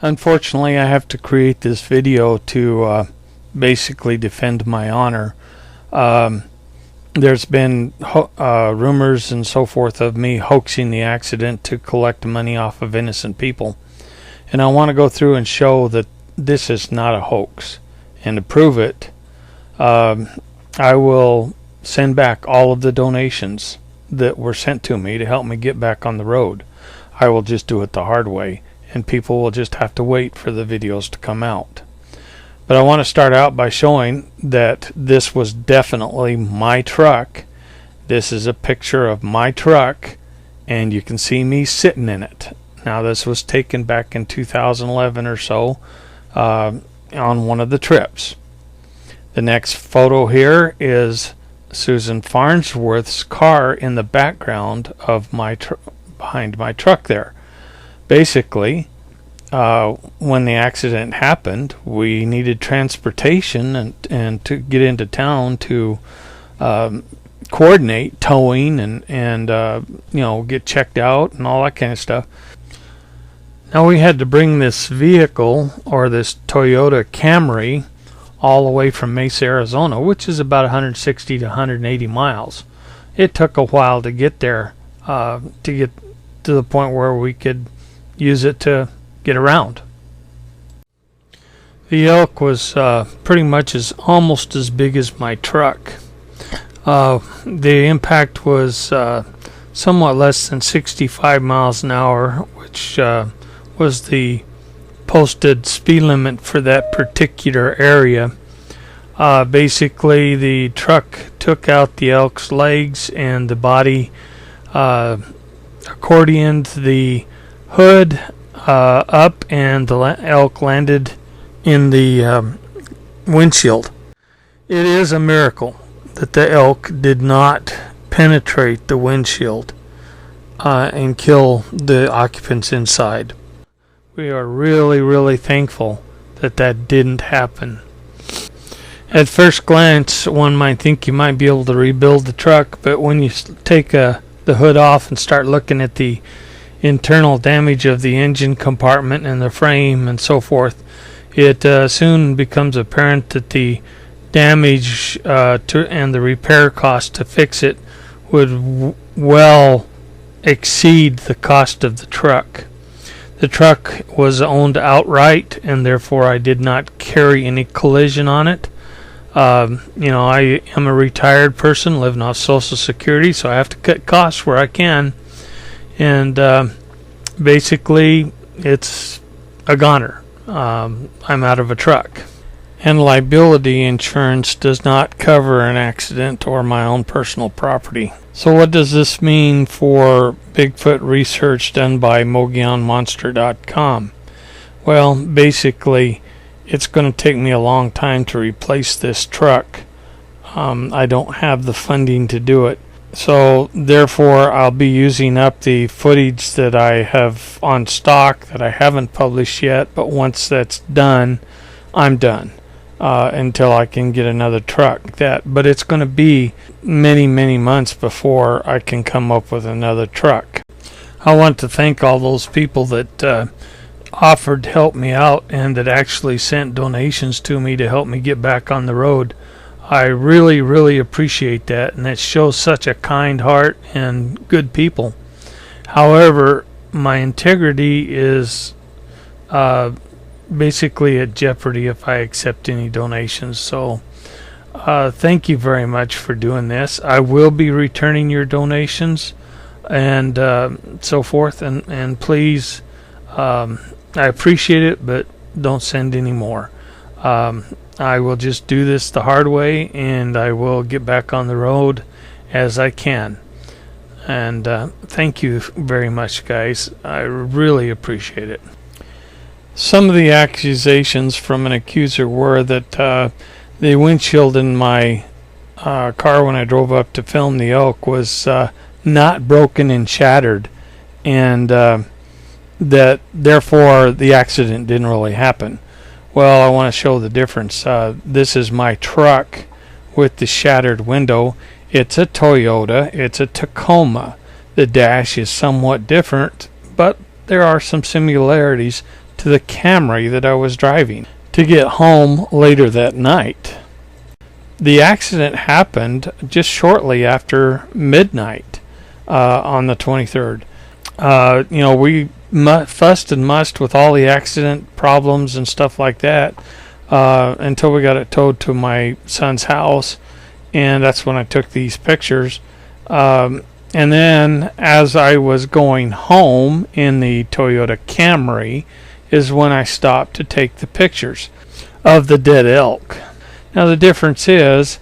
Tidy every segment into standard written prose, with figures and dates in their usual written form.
Unfortunately, I have to create this video to basically defend my honor. There's been rumors and so forth of me hoaxing the accident to collect money off of innocent people. And I want to go through and show that this is not a hoax. And to prove it, I will send back all of the donations that were sent to me to help me get back on the road. I will just do it the hard way, and people will just have to wait for the videos to come out. But I want to start out by showing that this was definitely my truck. This is a picture of my truck, and you can see me sitting in it. Now, this was taken back in 2011 or so on one of the trips. The next photo here is Susan Farnsworth's car in the background of my behind my truck there. Basically, when the accident happened, we needed transportation and to get into town to coordinate towing and get checked out and all that kind of stuff. Now we had to bring this vehicle, or this Toyota Camry, all the way from Mesa, Arizona, which is about 160 to 180 miles. It took a while to get there, to get to the point where we could use it to get around. The elk was pretty much almost as big as my truck. The impact was somewhat less than 65 miles an hour, which was the posted speed limit for that particular area. Basically, the truck took out the elk's legs and the body, accordioned the hood up, and the elk landed in the windshield. It is a miracle that the elk did not penetrate the windshield and kill the occupants inside. We are really, really thankful that that didn't happen. At first glance, one might think you might be able to rebuild the truck, but when you take the hood off and start looking at the internal damage of the engine compartment and the frame and so forth, it soon becomes apparent that the damage and the repair cost to fix it would well exceed the cost of the truck. The truck was owned outright, and therefore I did not carry any collision on it. I am a retired person living off Social Security, so I have to cut costs where I can. And basically, it's a goner. I'm out of a truck. And liability insurance does not cover an accident or my own personal property. So what does this mean for Bigfoot research done by MogollonMonster.com? Well, basically, it's going to take me a long time to replace this truck. I don't have the funding to do it. So therefore, I'll be using up the footage that I have on stock that I haven't published yet. But once that's done, I'm done. Until I can get another truck. But it's going to be many, many months before I can come up with another truck. I want to thank all those people that offered to help me out and that actually sent donations to me to help me get back on the road. I really, really appreciate that, and it shows such a kind heart and good people. However, my integrity is basically at jeopardy if I accept any donations. So thank you very much for doing this. I will be returning your donations and so forth, and please, I appreciate it, but don't send any more. I will just do this the hard way, and I will get back on the road as I can. And thank you very much, guys. I really appreciate it. Some of the accusations from an accuser were that the windshield in my car when I drove up to film the elk was not broken and shattered, and that therefore the accident didn't really happen. Well, I want to show the difference. This is my truck with the shattered window. It's a Toyota. It's a Tacoma. The dash is somewhat different, but there are some similarities to the Camry that I was driving to get home later that night. The accident happened just shortly after midnight on the 23rd. We fussed and mussed with all the accident problems and stuff like that until we got it towed to my son's house, and that's when I took these pictures. And then as I was going home in the Toyota Camry is when I stopped to take the pictures of the dead elk. Now the difference is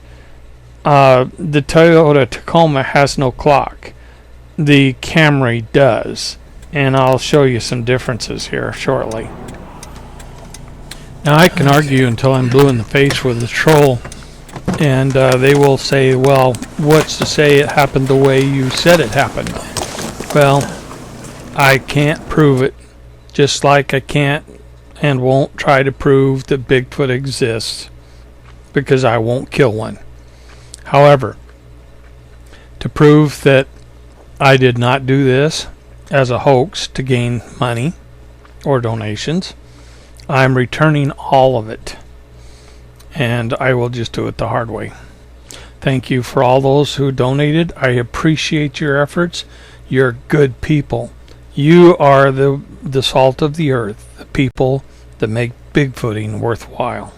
the Toyota Tacoma has no clock. The Camry does. And I'll show you some differences here shortly. Now I can argue until I'm blue in the face with the troll, and they will say, well, what's to say it happened the way you said it happened? Well, I can't prove it, just like I can't and won't try to prove that Bigfoot exists, because I won't kill one. However, to prove that I did not do this as a hoax to gain money or donations, I'm returning all of it, and I will just do it the hard way. Thank you for all those who donated. I appreciate your efforts. You're good people. You are the salt of the earth, the people that make Bigfooting worthwhile.